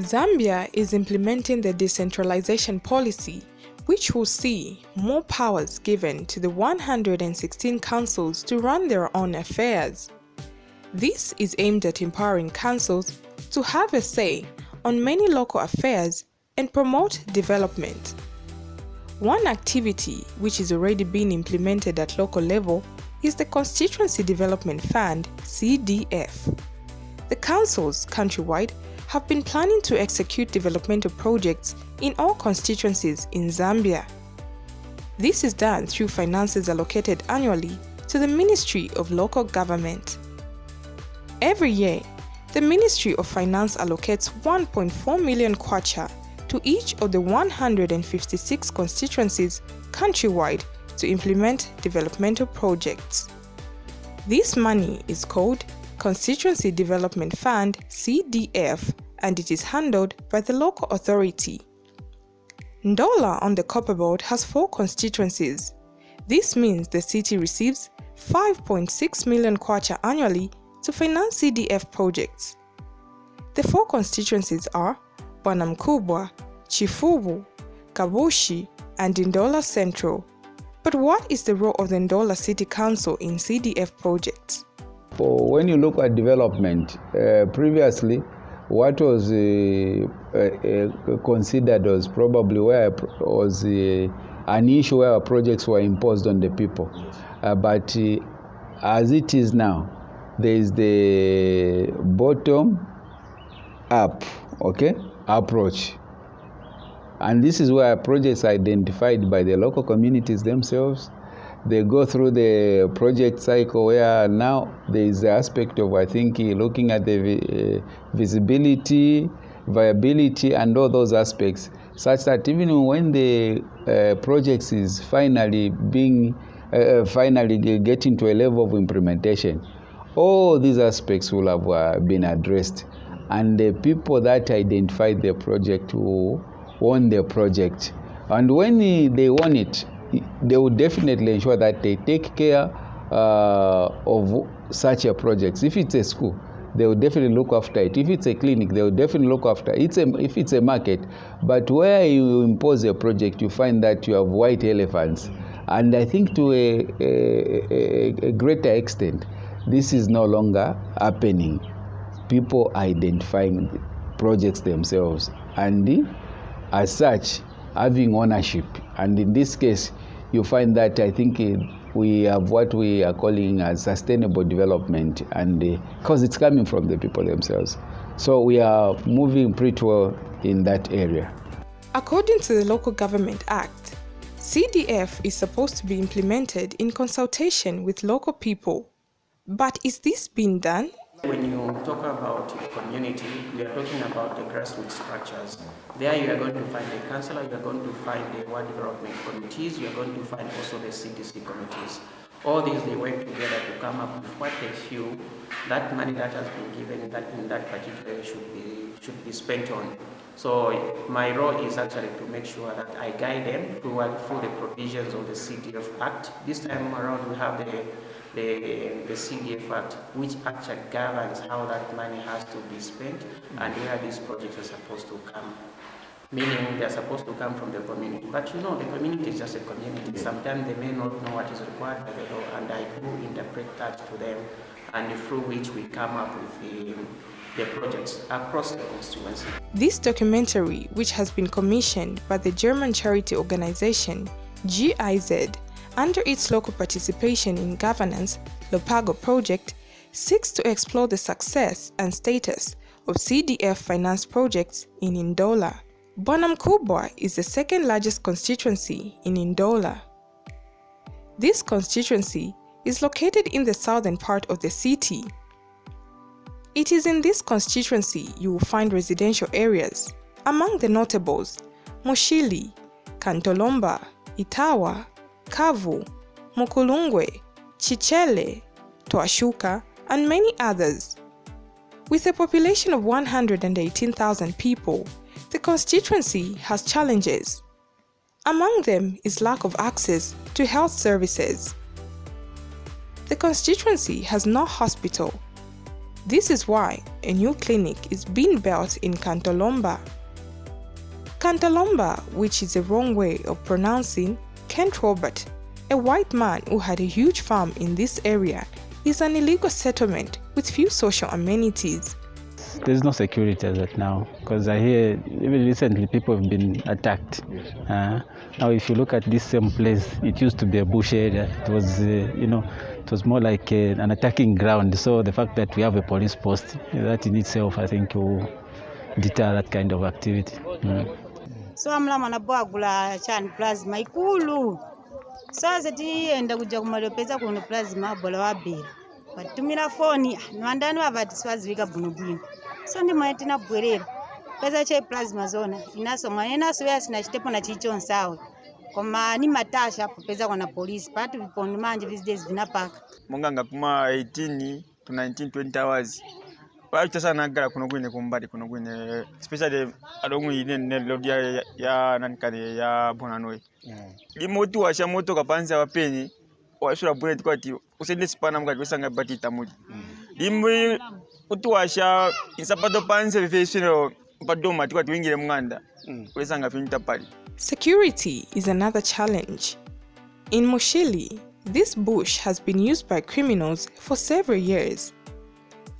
Zambia is implementing the decentralization policy, which will see more powers given to the 116 councils to run their own affairs. This is aimed at empowering councils to have a say on many local affairs and promote development. One activity which is already being implemented at local level is the Constituency Development Fund (CDF). The councils countrywide have been planning to execute developmental projects in all constituencies in Zambia. This is done through finances allocated annually to the Ministry of Local Government. Every year, the Ministry of Finance allocates 1.4 million kwacha to each of the 156 constituencies countrywide to implement developmental projects. This money is called Constituency Development Fund (CDF) and it is handled by the local authority. Ndola on the Copperboard has 4 constituencies. This means the city receives 5.6 million kwacha annually to finance CDF projects. The 4 constituencies are Bwanamkubwa, Chifubu, Kabushi, and Ndola Central. But what is the role of the Ndola City Council in CDF projects? When you look at development, previously what was considered was probably where was an issue where projects were imposed on the people. But as it is now, there is the bottom up approach. And this is where projects are identified by the local communities themselves. They go through the project cycle where now there is the aspect of, I think, looking at the visibility, viability, and all those aspects, such that even when the project is finally getting to a level of implementation, all these aspects will have been addressed. And the people that identified the project will own the project. And when they own it, they will definitely ensure that they take care of such a project. If it's a school, they will definitely look after it. If it's a clinic, they will definitely look after it. If it's a market. But where you impose a project, you find that you have white elephants. And I think to a greater extent, this is no longer happening. People are identifying projects themselves and as such having ownership. And in this case, you find that I think we have what we are calling as sustainable development, and because it's coming from the people themselves. So we are moving pretty well in that area. According to the Local Government Act, CDF is supposed to be implemented in consultation with local people. But is this being done? When you talk about the community, we are talking about the grassroots structures. There you are going to find the councillor, you are going to find the ward development committees, you are going to find also the CDC committees. All these, they work together to come up with what they feel that money that has been given in that particular area should be spent on. So my role is actually to make sure that I guide them through the provisions of the CDF Act. This time around we have the CDF Act, which actually governs how that money has to be spent and where these projects are supposed to come. Meaning they're supposed to come from the community. But you know, the community is just a community. Sometimes they may not know what is required by the law, and I do interpret that to them, and through which we come up with the projects across the constituency. This documentary, which has been commissioned by the German charity organization GIZ, under its local participation in governance, Lopago project, seeks to explore the success and status of CDF finance projects in Ndola. Bwanamkubwa is the second largest constituency in Ndola. This constituency is located in the southern part of the city. It is in this constituency you will find residential areas. Among the notables, Moshili, Kantolomba, Itawa, Kavu, Mukulungwe, Chichele, Twashuka, and many others. With a population of 118,000 people, the constituency has challenges. Among them is lack of access to health services. The constituency has no hospital. This is why a new clinic is being built in Kantolomba. Kantolomba, which is a wrong way of pronouncing Kent Robert, a white man who had a huge farm in this area, is an illegal settlement with few social amenities. There's no security as of now, because I hear even recently people have been attacked. Now if you look at this same place, it used to be a bush area. It was, it was more like an attacking ground. So the fact that we have a police post, that in itself, I think, will deter that kind of activity. So amla bwagula chan plasma ikulu. So azati enda kuja kumalopeza kuno plasma bola wabira. Batumira phone nwandani wabati swazivika bunubwini. So ndi maiti na bwerera. Peza che plasma zona inaso mwana so yasina chitepo na chicho nsawe. Koma ni matasha hapo peza kwa na polisi patu vipondo manje these days vinapaka. Munganga kuma 18 to 19 20 hours. Wacha sana gara kuno gwine kumbali kuno gwine especially alongo ine ne lodia ya nankare ya bonanoi. Limotu washa moto kapanza wapenyi washura bullet kwati usende sipana mukati wesanga batita mudi. Limwe utuwasha isapato panze vefeshino padoma kwati wingire munganda wesanga finita pali. Security is another challenge. In Mushili, this bush has been used by criminals for several years.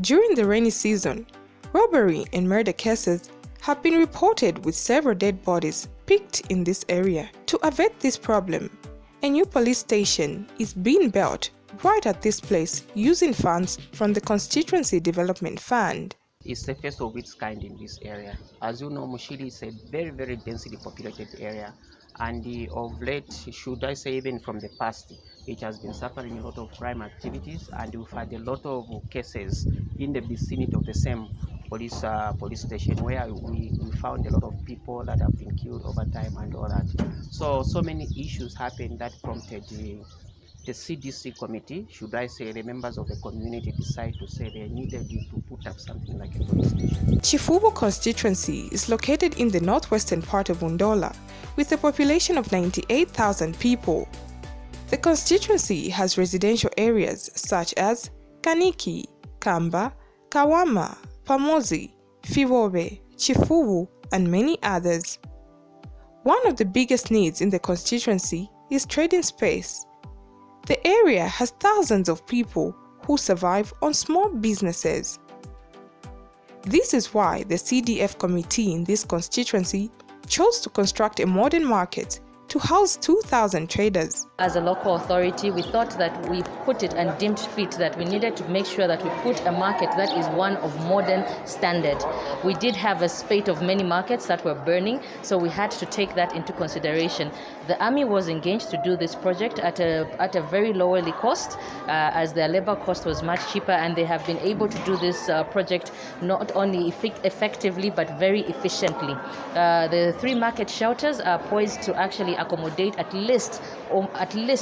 During the rainy season, robbery and murder cases have been reported with several dead bodies picked in this area. To avert this problem, a new police station is being built right at this place using funds from the Constituency Development Fund. It's the first of its kind in this area. As you know, Mushili is a very, very densely populated area, and of late, should I say even from the past, it has been suffering a lot of crime activities, and we've had a lot of cases in the vicinity of the same police station where we found a lot of people that have been killed over time and all that. So many issues happened that prompted the CDC committee, should I say the members of the community, decide to say they needed to put up something like a police station. Chifubu constituency is located in the northwestern part of Ndola with a population of 98,000 people. The constituency has residential areas such as Kaniki, Kamba, Kawama, Pamozi, Fiwobe, Chifubu, and many others. One of the biggest needs in the constituency is trading space. The area has thousands of people who survive on small businesses. This is why the CDF committee in this constituency chose to construct a modern market to house 2,000 traders. As a local authority, we thought that we put it and deemed fit that we needed to make sure that we put a market that is one of modern standard. We did have a spate of many markets that were burning, so we had to take that into consideration. The army was engaged to do this project at a very lowerly cost, as their labor cost was much cheaper, and they have been able to do this project not only effectively but very efficiently. The 3 market shelters are poised to actually accommodate at least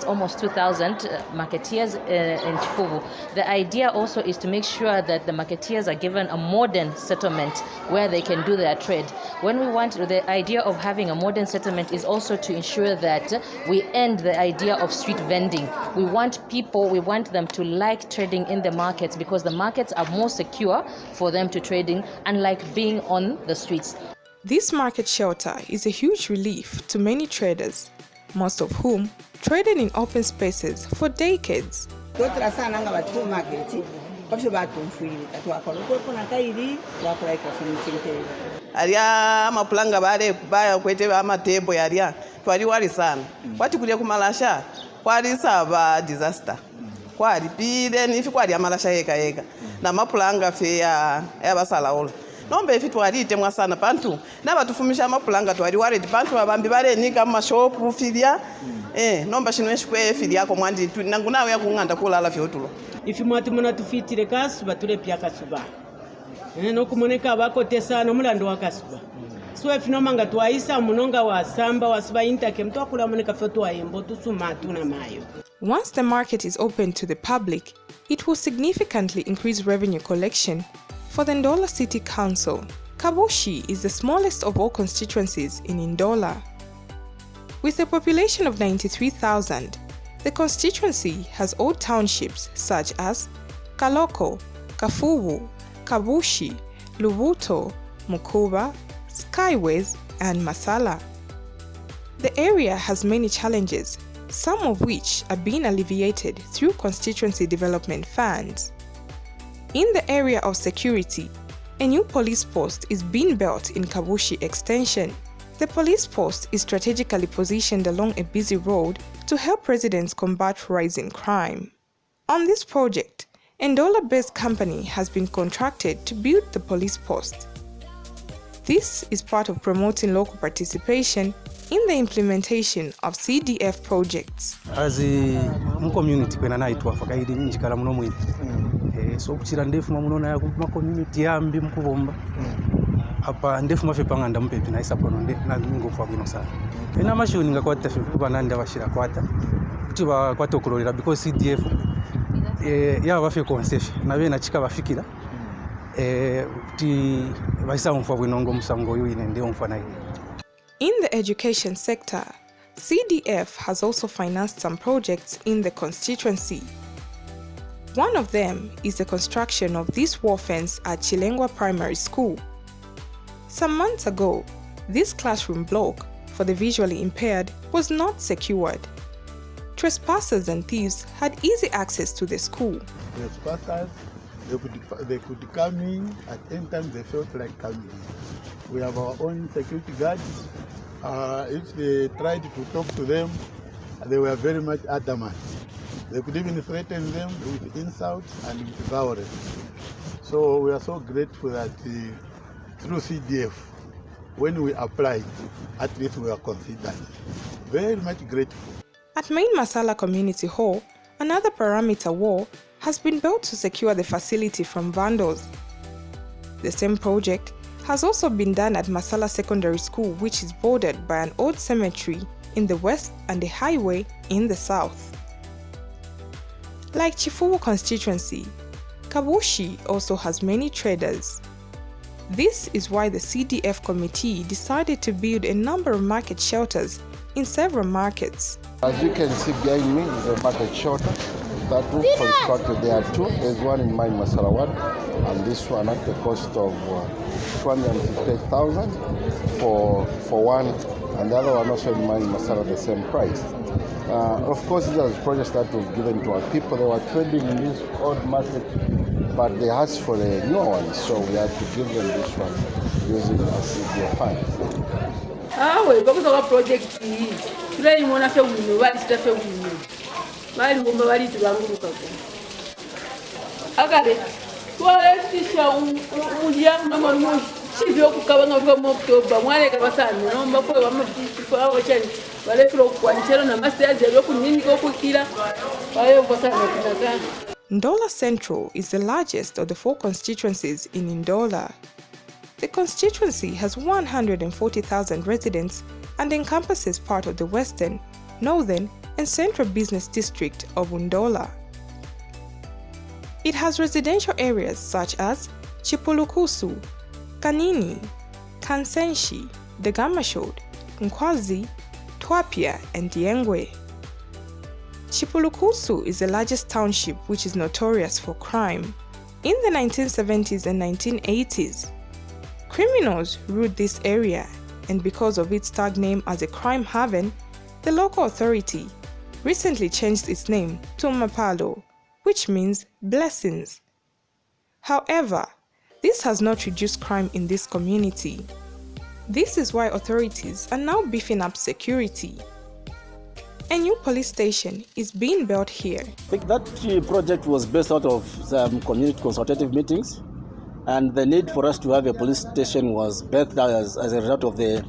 almost 2,000 marketeers in Chifubu. The idea also is to make sure that the marketeers are given a modern settlement where they can do their trade. The idea of having a modern settlement is also to ensure that we end the idea of street vending. We want them to like trading in the markets, because the markets are more secure for them to trade in, unlike being on the streets. This market shelter is a huge relief to many traders, most of whom traded in open spaces for decades. Aria mapulanga baya kwete amatebo yaria twaliwali sana kwati kulia kumalasha kwalisaba disaster kwali pile nifi kwali amalasha yeka na mapulanga fe ya basalaola nombe ifi twalitemwa sana pantu nabatufumisha amapulanga twaliwali pantu abambi bale nika mashopu filia nomba shinwe shikwe filia ko mwandi nangu nawe yakunganda kulala fyotulo ifi mwati muna tufitire kasuba tule pya kasuba no kumoneka bakotesa no mulando wakasuba so ifi no manga twaisa munonga wasamba wasuba intake mtu akula moneka foto ayembo tusuma tuna mayo. Once the market is open to the public, it will significantly increase revenue collection. For the Ndola City Council, Kabushi is the smallest of all constituencies in Ndola. With a population of 93,000, the constituency has old townships such as Kaloko, Kafuvu, Kabushi, Lubuto, Mukuba, Skyways, and Masala. The area has many challenges, some of which are being alleviated through Constituency Development Funds. In the area of security, a new police post is being built in Kabushi Extension. The police post is strategically positioned along a busy road to help residents combat rising crime. On this project, a Ndola-based company has been contracted to build the police post. This is part of promoting local participation in the implementation of CDF projects. As a community kwena naitwa fakaidi njikala muno mwini so kuchira ndefu mamuno ya kuma community yambi mukubomba apa ndefu mafepanga mpepi na isapono na ngofu abino sana ena mashoni ngakwata kuba nanda bashira kwata kuti bakwata okulolera because CDF ya bafe concession nabe nachika bafikira kuti baisa umfa bwinongo musango yoyine ndi umfa nayi. In the education sector, CDF has also financed some projects in the constituency. One of them is the construction of this wall fence at Chilengwa Primary School. Some months ago, this classroom block for the visually impaired was not secured. Trespassers and thieves had easy access to the school. Trespassers, they could come in at any time they felt like coming in. We have our own security guards. If they tried to talk to them, they were very much adamant. They could even threaten them with insults and with violence. So we are so grateful that through CDF, when we applied, at least we are considered. Very much grateful. At Main Masala Community Hall, another perimeter wall has been built to secure the facility from vandals. The same project has also been done at Masala Secondary School, which is bordered by an old cemetery in the west and a highway in the south. Like Chifuwo constituency, Kabushi also has many traders. This is why the CDF committee decided to build a number of market shelters in several markets. As you can see behind me is a market shelter. That roof constructed there are two. There's one in my Masala one, and this one at the cost of 250,000 for one, and the other one also in my Masala the same price. Of course, these are projects that were given to our people. They were trading in this old market, but they asked for a new one, so we had to give them this one using a CDF fund. We because of our project today you wanna feel we what is the feel we bali ngomba bali tubanguruka ko akade twale tisha ulia noma mu sivyo kukabanga kwa October mwale kabasana nomba ko bamafika abachani bale fro kwanchero na masters yalo kunini ko kukira bayo basana kutaka. Ndola Central is the largest of the 4 constituencies in Ndola. The constituency has 140,000 residents and encompasses part of the western, northern, and central business district of Ndola. It has residential areas such as Chipulukusu, Kanini, Kansenshi, Degamashod, Nkwazi, Twapia, and Diengwe. Chipulukusu is the largest township which is notorious for crime. In the 1970s and 1980s, criminals ruled this area, and because of its tag name as a crime haven, the local authority recently changed its name to Mapalo, which means blessings. However, this has not reduced crime in this community. This is why authorities are now beefing up security. A new police station is being built here. I think that project was based out of some community consultative meetings, and the need for us to have a police station was birthed as a result of the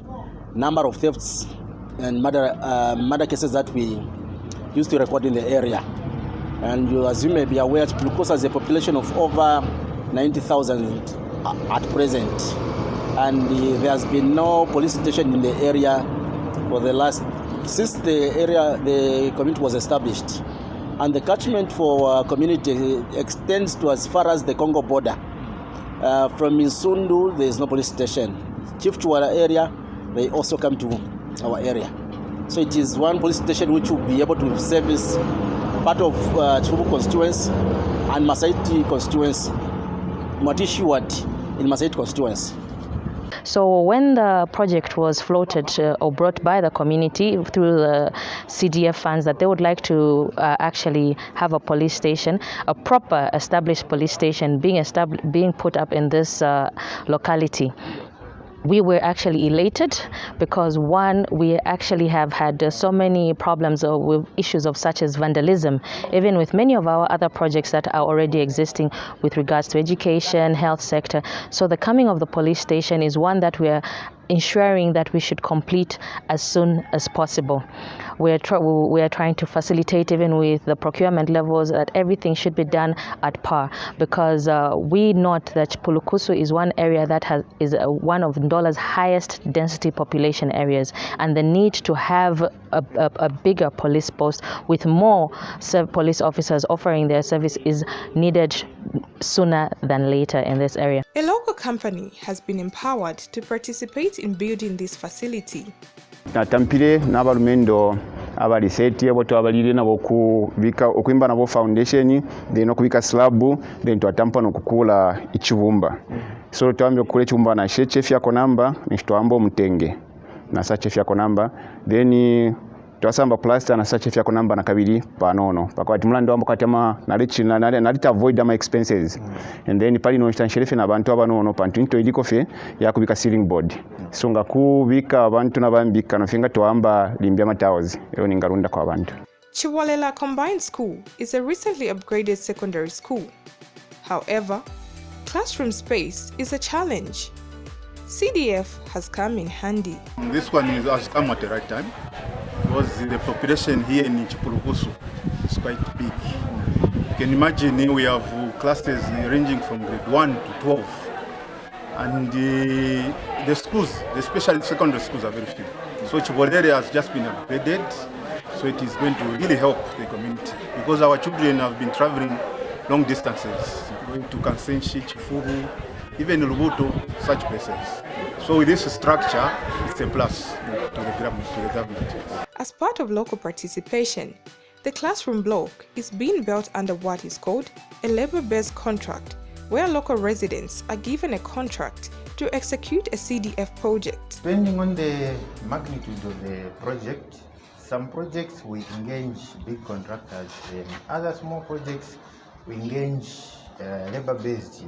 number of thefts and murder cases that we used to record in the area. And as you may be aware, Chipulukusu has a population of over 90,000 at present, and there has been no police station in the area for the last since the community was established. And the catchment for our community extends to as far as the Congo border. From Insundu, there is no police station. Chief Chuara area, they also come to our area. So it is one police station which will be able to service part of Chifuwo constituency and Masaiti constituency Mwatishiwat in Massachusetts constituency. So when the project was floated or brought by the community through the CDF funds that they would like to actually have a police station, a proper established police station being put up in this locality, we were actually elated because one, we actually have had so many problems with issues of such as vandalism, even with many of our other projects that are already existing with regards to education, health sector. So the coming of the police station is one that we are ensuring that we should complete as soon as possible. We are trying to facilitate even with the procurement levels that everything should be done at par, because we note that Pulukusu is one area that is one of Ndola's highest density population areas, and the need to have a bigger police post with more police officers offering their service is needed sooner than later in this area. A local company has been empowered to participate in building this facility. Natampire n'abalumendo abaliseti abo twabalire nabo okuyimba nabo foundation then okubika slab then twatampa nokukula ichibumba. So twambye okukula ichibumba na chef yako namba nishitwamba omutenge na chef yako namba then twasamba plaster na chef yako namba na kabiri panono pakati mulando ambo katema nalita avoid ama expenses and then pali no sheriff na abantu abanono pantu into iliko fe yakubika ceiling board so nga kubika abantu nabambika no finga twamba limbya matowers ero ningarunda kwa abantu. Chiwalela Combined School is a recently upgraded secondary school. However, classroom space is a challenge. CDF has come in handy. This one has come at the right time because the population here in Chipulukusu is quite big. You can imagine we have classes ranging from grade 1 to 12. And the schools, especially secondary schools, are very few. So Chibolere has just been upgraded, so it is going to really help the community because our children have been traveling long distances, going to Kansenshi, Chifuru, even Lubuto, such places. So with this structure, it's a plus to the government. As part of local participation, the classroom block is being built under what is called a labor-based contract, where local residents are given a contract to execute a CDF project. Depending on the magnitude of the project, some projects we engage big contractors, and other small projects we engage labor-based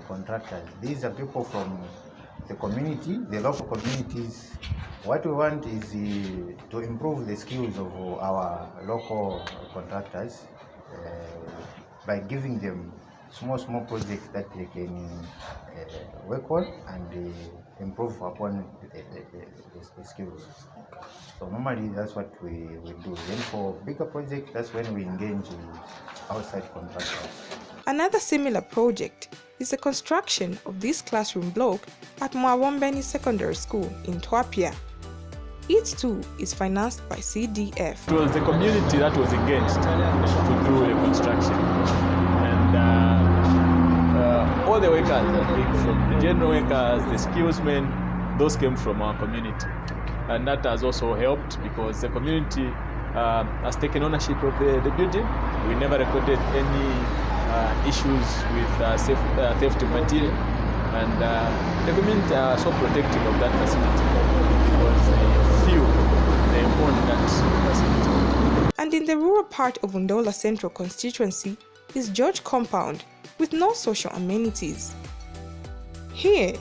contractors. These are people from the community, the local communities. What we want is to improve the skills of our local contractors by giving them small projects that they can work on and improve upon the skills. So normally that's what we do. Then for bigger projects, that's when we engage outside contractors. Another similar project is the construction of this classroom block at Mwawombeni Secondary School in Twapia. It too is financed by CDF. It was the community that was engaged to do the construction. And all the workers, I think, from the general workers, the skillsmen, those came from our community. And that has also helped because the community has taken ownership of the building. We never recorded any issues with theft of material, and the community are so protective of that facility because they feel they own that facility. And in the rural part of Ndola Central Constituency is George Compound with no social amenities. Here,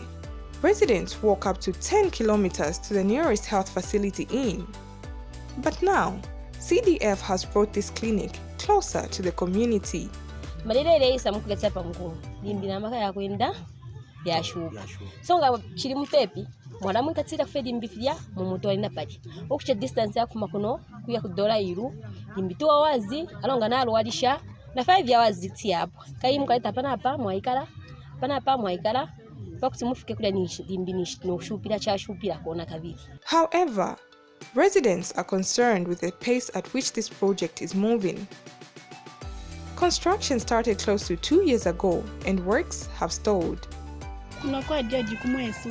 residents walk up to 10 kilometers to the nearest health facility in. But now, CDF has brought this clinic closer to the community. Malere isa mukugeza pangu limbi na maka ya kwenda ya shuka songa chiri mupepi mwana mwikatsira kufedi mbifya mu mutoli na paki okuche distance ya kumakono kuya ku $2 limbi 2 hours alonga nalo walisha na 5 hours ziti hapo kai mkaleta pana hapa mwaikala pakuti mufike kula ni limbi no shupira cha shupira kuona kabiri. However, residents are concerned with the pace at which this project is moving. Construction started close to 2 years ago and works have stalled. Kunakuwa jaji kumwesu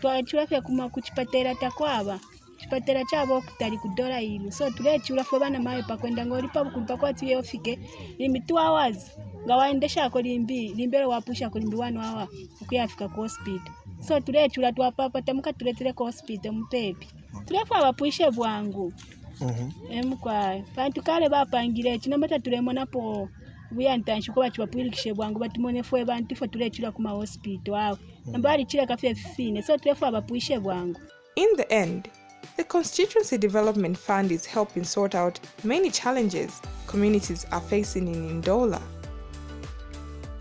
twachulafya kuma kuchipatera takwaba chipatera chabo kutali ku $1 so tulechula fo bana mayo pakwenda ngori pa kulipa kwa tiye ofike limbi 2 hours nga waendeshako limbele wapushako limbi 1 hour ukuyafika ku hospital. So tulechula twapapata muka tuletere ku hospital mupepi. Tulefu abapuishe bwangu. Emukwayo. Bantu kale bapangire chinometa tulemo napo buyantanshu ko bachibapuilikishe bwangu batumone fwe bantu fwe tulechula ku ma hospital awo. Nambali chile kafe fine. So tulefu abapuishe bwangu. In the end, the Constituency Development Fund is helping sort out many challenges communities are facing in Ndola.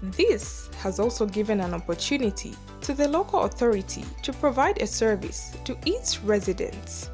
This has also given an opportunity to the local authority to provide a service to its residents.